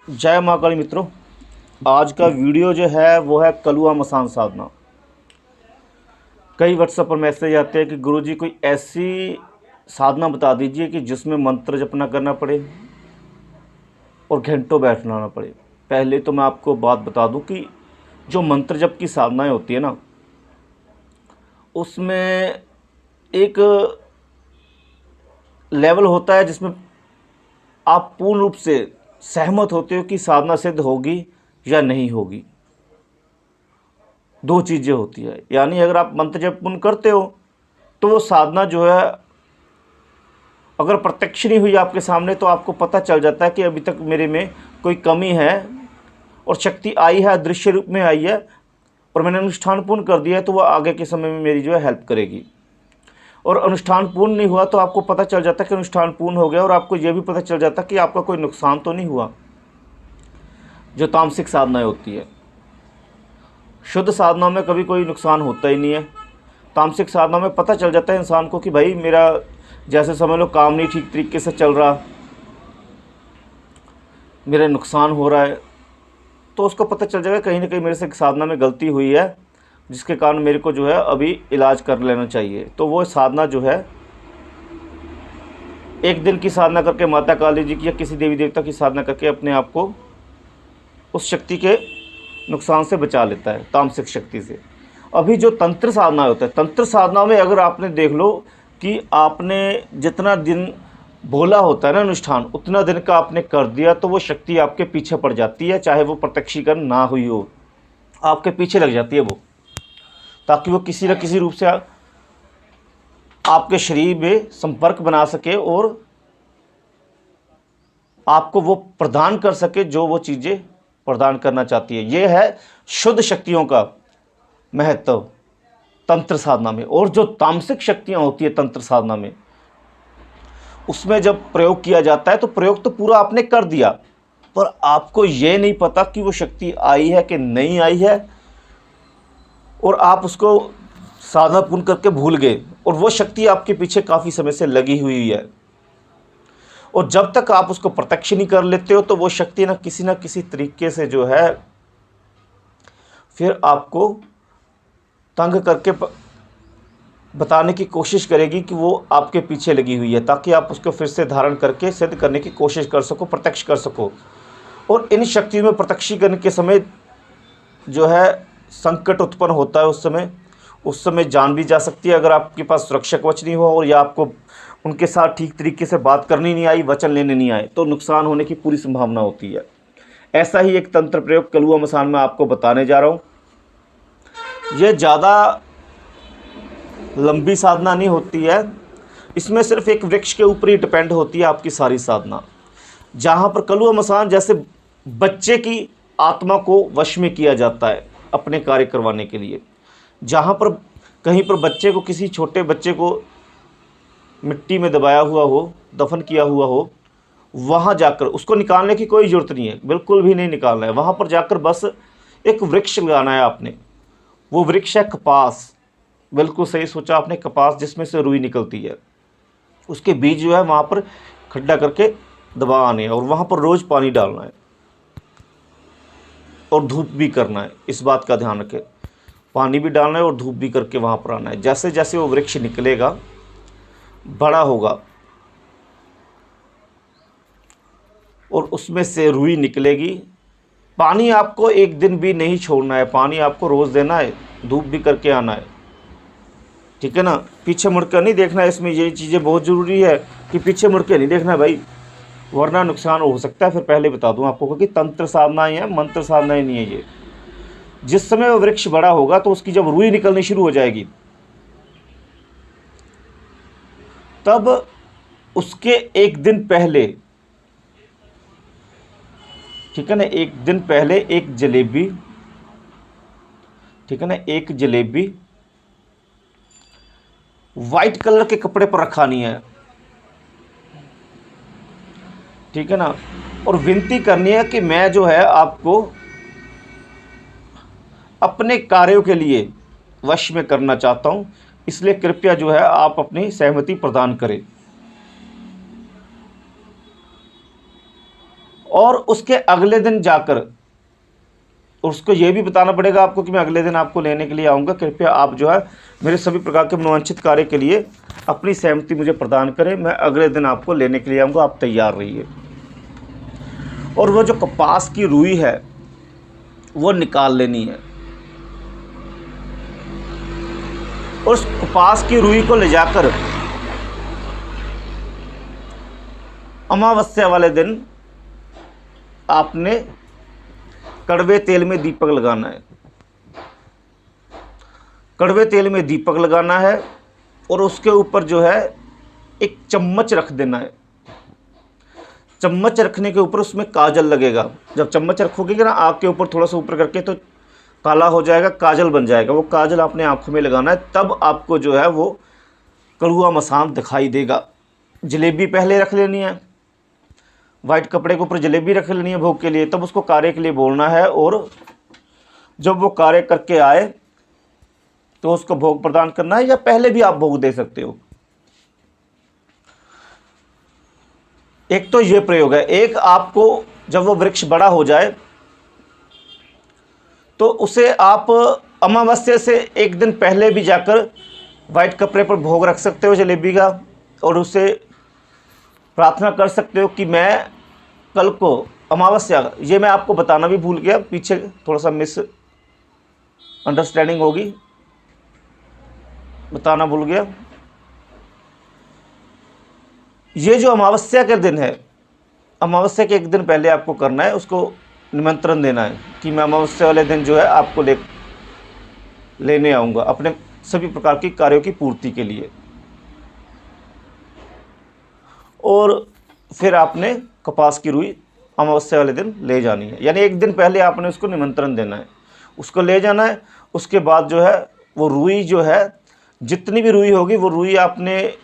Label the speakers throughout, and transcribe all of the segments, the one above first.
Speaker 1: जय माँ काली मित्रों। आज का वीडियो जो है वो है कलुआ मसान साधना। कई व्हाट्सएप पर मैसेज आते हैं कि गुरुजी कोई ऐसी साधना बता दीजिए कि जिसमें मंत्र जप ना करना पड़े और घंटों बैठना ना पड़े। पहले तो मैं आपको बात बता दूं कि जो मंत्र जप की साधनाएं होती है ना, उसमें एक लेवल होता है जिसमें आप पूर्ण रूप से सहमत होते हो कि साधना सिद्ध होगी या नहीं होगी। दो चीज़ें होती है, यानी अगर आप मंत्र जप पुण्य करते हो तो वो साधना जो है अगर प्रत्यक्ष नहीं हुई आपके सामने तो आपको पता चल जाता है कि अभी तक मेरे में कोई कमी है और शक्ति आई है, दृश्य रूप में आई है और मैंने अनुष्ठान पूर्ण कर दिया है, तो वह आगे के समय में मेरी जो है हेल्प करेगी। और अनुष्ठान पूर्ण नहीं हुआ तो आपको पता चल जाता है कि अनुष्ठान पूर्ण हो गया और आपको यह भी पता चल जाता है कि आपका कोई नुकसान तो नहीं हुआ। जो तामसिक साधनाएँ होती है, शुद्ध साधना में कभी कोई नुकसान होता ही नहीं है। तामसिक साधना में पता चल जाता है इंसान को कि भाई मेरा जैसे समझ लो काम नहीं ठीक तरीके से चल रहा, मेरा नुकसान हो रहा है, तो उसको पता चल जाएगा कहीं ना कहीं मेरे से साधना में गलती हुई है जिसके कारण मेरे को जो है अभी इलाज कर लेना चाहिए। तो वो साधना जो है एक दिन की साधना करके, माता काली जी की या किसी देवी देवता की साधना करके अपने आप को उस शक्ति के नुकसान से बचा लेता है, तामसिक शक्ति से। अभी जो तंत्र साधना होता है, तंत्र साधना में अगर आपने देख लो कि आपने जितना दिन बोला होता है ना अनुष्ठान, उतना दिन का आपने कर दिया तो वो शक्ति आपके पीछे पड़ जाती है, चाहे वो प्रत्यक्षीकरण ना हुई हो, आपके पीछे लग जाती है वो, ताकि वो किसी न किसी रूप से आपके शरीर में संपर्क बना सके और आपको वो प्रदान कर सके जो वो चीज़ें प्रदान करना चाहती है। ये है शुद्ध शक्तियों का महत्व तंत्र साधना में। और जो तामसिक शक्तियाँ होती है तंत्र साधना में, उसमें जब प्रयोग किया जाता है तो प्रयोग तो पूरा आपने कर दिया, पर आपको ये नहीं पता कि वो शक्ति आई है कि नहीं आई है, और आप उसको साधना पूर्ण करके भूल गए और वो शक्ति आपके पीछे काफ़ी समय से लगी हुई है। और जब तक आप उसको प्रत्यक्ष नहीं कर लेते हो तो वो शक्ति ना किसी तरीके से जो है फिर आपको तंग करके बताने की कोशिश करेगी कि वो आपके पीछे लगी हुई है, ताकि आप उसको फिर से धारण करके सिद्ध करने की कोशिश कर सको, प्रत्यक्ष कर सको। और इन शक्तियों में प्रत्यक्षीकरण के समय जो है संकट उत्पन्न होता है, उस समय जान भी जा सकती है अगर आपके पास सुरक्षा कवच नहीं हुआ और या आपको उनके साथ ठीक तरीके से बात करनी नहीं आई, वचन लेने नहीं आए, तो नुकसान होने की पूरी संभावना होती है। ऐसा ही एक तंत्र प्रयोग कलुआ मसान में आपको बताने जा रहा हूँ। ये ज़्यादा लंबी साधना नहीं होती है, इसमें सिर्फ एक वृक्ष के ऊपर ही डिपेंड होती है आपकी सारी साधना। जहाँ पर कलुआ मसान जैसे बच्चे की आत्मा को वश में किया जाता है अपने कार्य करवाने के लिए, जहाँ पर कहीं पर बच्चे को, किसी छोटे बच्चे को मिट्टी में दबाया हुआ हो, दफन किया हुआ हो, वहाँ जाकर उसको निकालने की कोई ज़रूरत नहीं है, बिल्कुल भी नहीं निकालना है। वहाँ पर जाकर बस एक वृक्ष लगाना है आपने। वो वृक्ष है कपास। बिल्कुल सही सोचा आपने, कपास जिसमें से रुई निकलती है, उसके बीज जो है वहाँ पर खड्डा करके दबा आने हैं और वहाँ पर रोज़ पानी डालना है और धूप भी करना है। इस बात का ध्यान रखें, पानी भी डालना है और धूप भी करके वहाँ पर आना है। जैसे जैसे वो वृक्ष निकलेगा, बड़ा होगा और उसमें से रुई निकलेगी, पानी आपको एक दिन भी नहीं छोड़ना है, पानी आपको रोज़ देना है, धूप भी करके आना है, ठीक है ना। पीछे मुड़कर नहीं देखना है, इसमें ये चीज़ें बहुत ज़रूरी है कि पीछे मुड़ के नहीं देखना है भाई, वरना नुकसान हो सकता है। फिर पहले बता दूं आपको कि तंत्र साधनाएं हैं, मंत्र साधनाएं नहीं है ये। जिस समय वो वृक्ष बड़ा होगा तो उसकी जब रुई निकलनी शुरू हो जाएगी, तब उसके एक दिन पहले, ठीक है ना, एक दिन पहले एक जलेबी, ठीक है ना, एक जलेबी वाइट कलर के कपड़े पर रखानी है, ठीक है ना, और विनती करनी है कि मैं जो है आपको अपने कार्यों के लिए वश में करना चाहता हूं, इसलिए कृपया जो है आप अपनी सहमति प्रदान करें। और उसके अगले दिन जाकर उसको ये भी बताना पड़ेगा आपको कि मैं अगले दिन आपको लेने के लिए आऊँगा, कृपया आप जो है मेरे सभी प्रकार के मनोवांछित कार्य के लिए अपनी सहमति मुझे प्रदान करें, मैं अगले दिन आपको लेने के लिए आऊँगा, आप तैयार रहिए। और वो जो कपास की रुई है वो निकाल लेनी है, और उस कपास की रुई को ले जाकर अमावस्या वाले दिन आपने कड़वे तेल में दीपक लगाना है। कड़वे तेल में दीपक लगाना है और उसके ऊपर जो है एक चम्मच रख देना है। चम्मच रखने के ऊपर उसमें काजल लगेगा। जब चम्मच रखोगे ना आग के ऊपर थोड़ा सा ऊपर करके तो काला हो जाएगा, काजल बन जाएगा। वो काजल आपने आँखों में लगाना है, तब आपको जो है वो कड़वा मसान दिखाई देगा। जलेबी पहले रख लेनी है, वाइट कपड़े के ऊपर जलेबी रख लेनी है भोग के लिए, तब उसको कार्य के लिए बोलना है। और जब वो कार्य करके आए तो उसको भोग प्रदान करना है, या पहले भी आप भोग दे सकते हो। एक तो ये प्रयोग है। एक आपको जब वो वृक्ष बड़ा हो जाए तो उसे आप अमावस्या से एक दिन पहले भी जाकर वाइट कपड़े पर भोग रख सकते हो जलेबी का, और उसे प्रार्थना कर सकते हो कि मैं कल को अमावस्या, ये मैं आपको बताना भी भूल गया, पीछे थोड़ा सा मिस अंडरस्टैंडिंग होगी, बताना भूल गया। ये जो अमावस्या के दिन है, अमावस्या के एक दिन पहले आपको करना है, उसको निमंत्रण देना है कि मैं अमावस्या वाले दिन जो है आपको लेने आऊँगा अपने सभी प्रकार की कार्यों की पूर्ति के लिए। और फिर आपने कपास की रुई अमावस्या वाले दिन ले जानी है, यानी एक दिन पहले आपने उसको निमंत्रण देना है, उसको ले जाना है। उसके बाद जो है वो रुई जो है, जितनी भी रुई होगी वो रुई आपने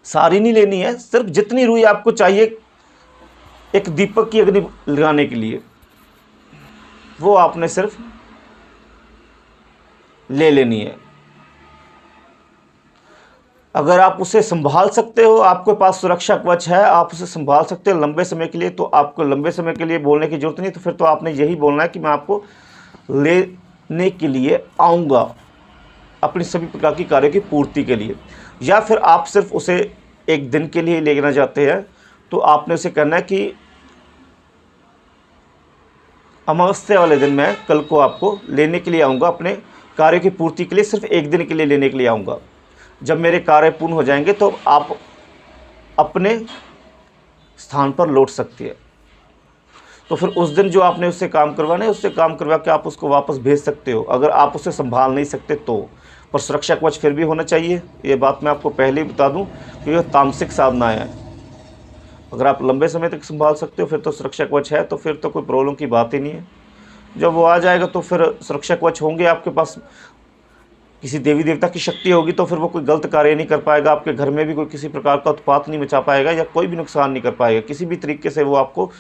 Speaker 1: सारी नहीं लेनी है, सिर्फ जितनी रुई आपको चाहिए एक दीपक की अग्नि लगाने के लिए, वो आपने सिर्फ ले लेनी है। अगर आप उसे संभाल सकते हो, आपके पास सुरक्षा कवच है, आप उसे संभाल सकते हो लंबे समय के लिए, तो आपको लंबे समय के लिए बोलने की जरूरत नहीं। तो फिर तो आपने यही बोलना है कि मैं आपको लेने के लिए आऊँगा अपनी सभी प्रकार की कार्यों की पूर्ति के लिए। या फिर आप सिर्फ उसे एक दिन के लिए लेना चाहते हैं तो आपने उसे कहना है कि अमावस्या वाले दिन मैं कल को आपको लेने के लिए आऊँगा, अपने कार्य की पूर्ति के लिए सिर्फ एक दिन के लिए लेने के लिए आऊँगा। जब मेरे कार्य पूर्ण हो जाएंगे तो आप अपने स्थान पर लौट सकती है। तो फिर उस दिन जो आपने उससे काम करवाना है, उससे काम करवा के आप उसको वापस भेज सकते हो, अगर आप उसे संभाल नहीं सकते तो। पर सुरक्षा कवच फिर भी होना चाहिए, ये बात मैं आपको पहले ही बता दूं कि यह तामसिक साधनाएँ हैं। अगर आप लंबे समय तक संभाल सकते हो फिर तो सुरक्षा कवच है, तो फिर तो कोई प्रॉब्लम की बात ही नहीं है। जब वो आ जाएगा तो फिर सुरक्षा कवच होंगे आपके पास, किसी देवी देवता की शक्ति होगी तो फिर वो कोई गलत कार्य नहीं कर पाएगा, आपके घर में भी कोई किसी प्रकार का उत्पात नहीं मचा पाएगा या कोई भी नुकसान नहीं कर पाएगा, किसी भी तरीके से वो आपको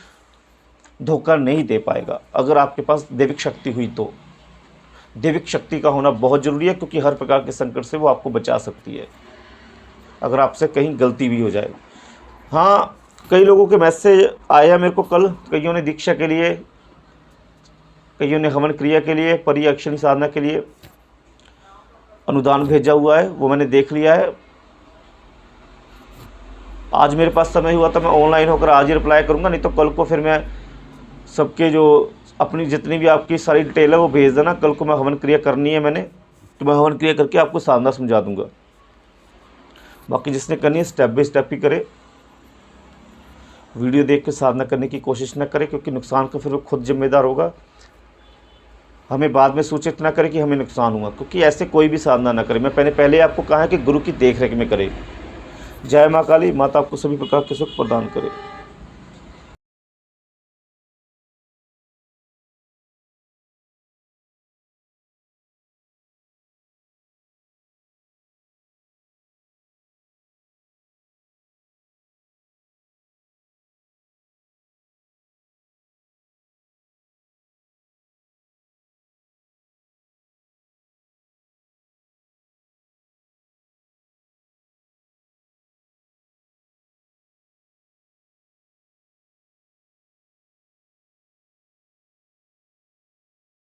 Speaker 1: धोखा नहीं दे पाएगा। अगर आपके पास दैविक शक्ति हुई तो दैविक शक्ति का होना बहुत ज़रूरी है, क्योंकि हर प्रकार के संकट से वो आपको बचा सकती है अगर आपसे कहीं गलती भी हो जाए। हाँ, कई लोगों के मैसेज आया मेरे को कल, कईयों ने दीक्षा के लिए, कईयों ने हवन क्रिया के लिए, परी अक्षणी साधना के लिए अनुदान भेजा हुआ है, वो मैंने देख लिया है। आज मेरे पास समय हुआ था, मैं ऑनलाइन होकर आज ही रिप्लाई करूँगा, नहीं तो कल को फिर मैं सबके जो अपनी जितनी भी आपकी सारी डिटेल है वो भेज देना। कल को मैं हवन क्रिया करनी है मैंने, तो मैं हवन क्रिया करके आपको साधना समझा दूँगा। बाकी जिसने करनी है स्टेप बाय स्टेप ही करे, वीडियो देख के साधना करने की कोशिश ना करे, क्योंकि नुकसान का फिर वो खुद जिम्मेदार होगा। हमें बाद में सूचित ना करे कि हमें नुकसान हुआ, क्योंकि ऐसे कोई भी साधना ना करे। मैं पहले आपको कहा है कि गुरु की देख रेख में करे। जय माँ काली, माता आपको सभी प्रकार के सुख प्रदान करे।